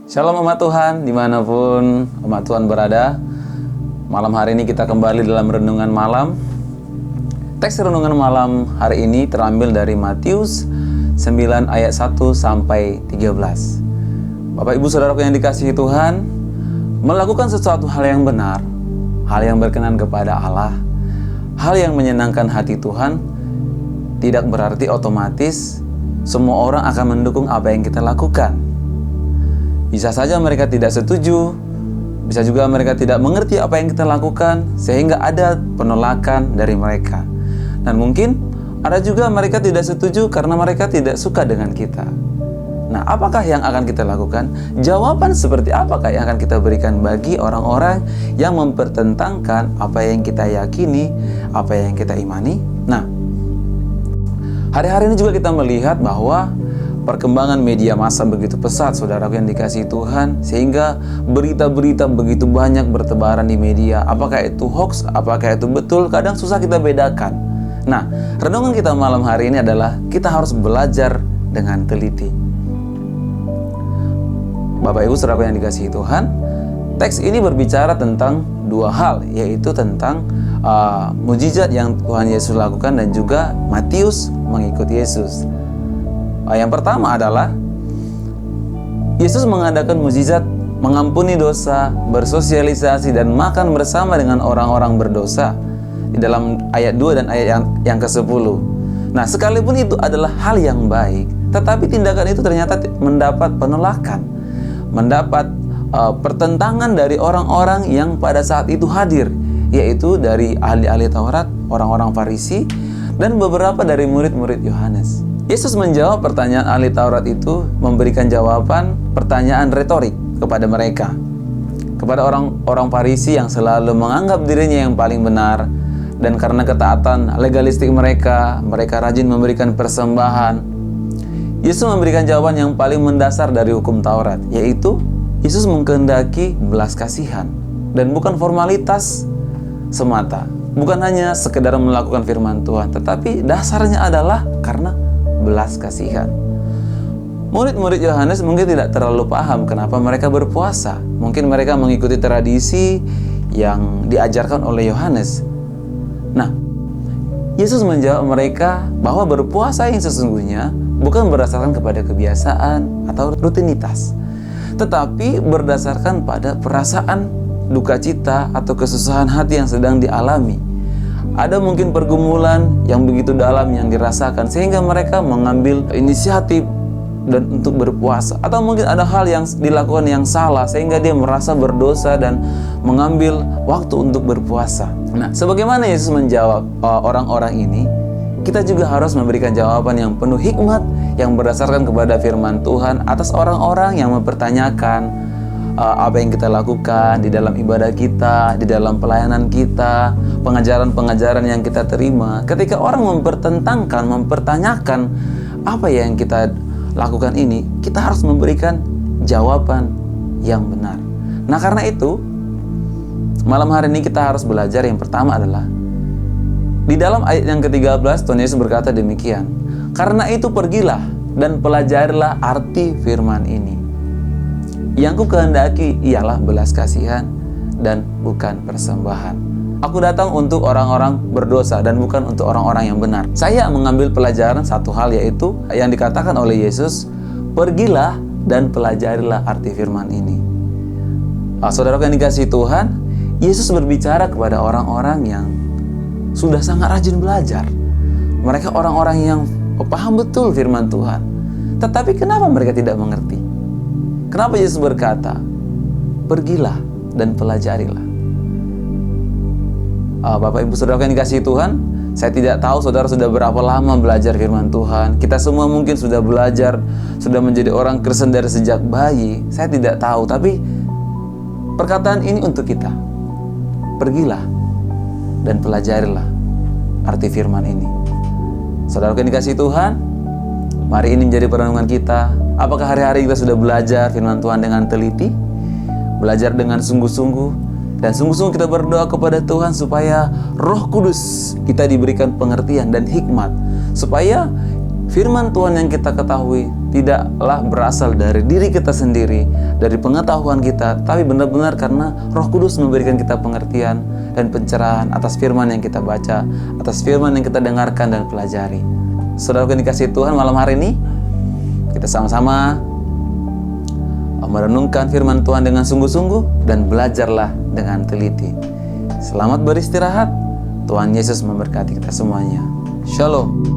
Shalom umat Tuhan, dimanapun umat Tuhan berada. Malam hari ini kita kembali dalam renungan malam. Teks renungan malam hari ini terambil dari Matius 9 ayat 1 sampai 13. Bapak Ibu Saudaraku yang dikasihi Tuhan, melakukan sesuatu hal yang benar, hal yang berkenan kepada Allah, hal yang menyenangkan hati Tuhan, tidak berarti otomatis semua orang akan mendukung apa yang kita lakukan. Bisa saja mereka tidak setuju, bisa juga mereka tidak mengerti apa yang kita lakukan, sehingga ada penolakan dari mereka. Dan mungkin ada juga mereka tidak setuju karena mereka tidak suka dengan kita. Nah, apakah yang akan kita lakukan? Jawaban seperti apakah yang akan kita berikan bagi orang-orang yang mempertentangkan apa yang kita yakini, apa yang kita imani? Nah, hari-hari ini juga kita melihat bahwa perkembangan media massa begitu pesat, saudaraku yang dikasihi Tuhan, sehingga berita-berita begitu banyak bertebaran di media. Apakah itu hoax, apakah itu betul, kadang susah kita bedakan. Nah, renungan kita malam hari ini adalah kita harus belajar dengan teliti. Bapak Ibu saudaraku yang dikasihi Tuhan, teks ini berbicara tentang dua hal, yaitu tentang mujizat yang Tuhan Yesus lakukan dan juga Matius mengikuti Yesus. Yang pertama adalah Yesus mengadakan mujizat mengampuni dosa, bersosialisasi dan makan bersama dengan orang-orang berdosa di dalam ayat 2 dan ayat yang ke-10. Nah, sekalipun itu adalah hal yang baik, tetapi tindakan itu ternyata mendapat penolakan, mendapat pertentangan dari orang-orang yang pada saat itu hadir, yaitu dari ahli-ahli Taurat, orang-orang Farisi, dan beberapa dari murid-murid Yohanes. Yesus menjawab pertanyaan ahli Taurat itu, memberikan jawaban pertanyaan retorik kepada mereka, kepada orang-orang Farisi yang selalu menganggap dirinya yang paling benar, dan karena ketaatan legalistik mereka rajin memberikan persembahan. Yesus memberikan jawaban yang paling mendasar dari hukum Taurat, yaitu Yesus mengkehendaki belas kasihan dan bukan formalitas semata, bukan hanya sekedar melakukan firman Tuhan, tetapi dasarnya adalah karena belas kasihan. Murid-murid Yohanes mungkin tidak terlalu paham kenapa mereka berpuasa. Mungkin mereka mengikuti tradisi yang diajarkan oleh Yohanes. Nah, Yesus menjawab mereka bahwa berpuasa yang sesungguhnya bukan berdasarkan kepada kebiasaan atau rutinitas, tetapi berdasarkan pada perasaan duka cita atau kesusahan hati yang sedang dialami. Ada mungkin pergumulan yang begitu dalam yang dirasakan sehingga mereka mengambil inisiatif dan untuk berpuasa. Atau mungkin ada hal yang dilakukan yang salah sehingga dia merasa berdosa dan mengambil waktu untuk berpuasa. Nah, sebagaimana Yesus menjawab orang-orang ini, kita juga harus memberikan jawaban yang penuh hikmat yang berdasarkan kepada firman Tuhan atas orang-orang yang mempertanyakan apa yang kita lakukan di dalam ibadah kita, di dalam pelayanan kita, pengajaran-pengajaran yang kita terima. Ketika orang mempertentangkan, mempertanyakan apa yang kita lakukan ini, kita harus memberikan jawaban yang benar. Nah, karena itu malam hari ini kita harus belajar. Yang pertama adalah di dalam ayat yang ke-13 Tuhan Yesus berkata demikian, "Karena itu pergilah dan pelajarilah arti firman ini. Yang ku kehendaki ialah belas kasihan dan bukan persembahan. Aku datang untuk orang-orang berdosa dan bukan untuk orang-orang yang benar." Saya mengambil pelajaran satu hal, yaitu yang dikatakan oleh Yesus, "Pergilah dan pelajarilah arti firman ini." Saudara yang dikasihi Tuhan, Yesus berbicara kepada orang-orang yang sudah sangat rajin belajar. Mereka orang-orang yang paham betul firman Tuhan. Tetapi kenapa mereka tidak mengerti? Kenapa Yesus berkata, "Pergilah dan pelajarilah"? Bapak Ibu Saudara yang dikasihi Tuhan, saya tidak tahu saudara sudah berapa lama belajar firman Tuhan. Kita semua mungkin sudah belajar, sudah menjadi orang Kristen dari sejak bayi. Saya tidak tahu, tapi perkataan ini untuk kita. Pergilah dan pelajarilah arti firman ini. Saudara yang dikasihi Tuhan, mari ini menjadi perenungan kita. Apakah hari-hari kita sudah belajar firman Tuhan dengan teliti? Belajar dengan sungguh-sungguh? Dan sungguh-sungguh kita berdoa kepada Tuhan supaya Roh Kudus kita diberikan pengertian dan hikmat, supaya firman Tuhan yang kita ketahui tidaklah berasal dari diri kita sendiri, dari pengetahuan kita, tapi benar-benar karena Roh Kudus memberikan kita pengertian dan pencerahan atas firman yang kita baca, atas firman yang kita dengarkan dan pelajari. Saudara yang dikasihi Tuhan, malam hari ini kita sama-sama merenungkan firman Tuhan dengan sungguh-sungguh dan belajarlah dengan teliti. Selamat beristirahat. Tuhan Yesus memberkati kita semuanya. Shalom.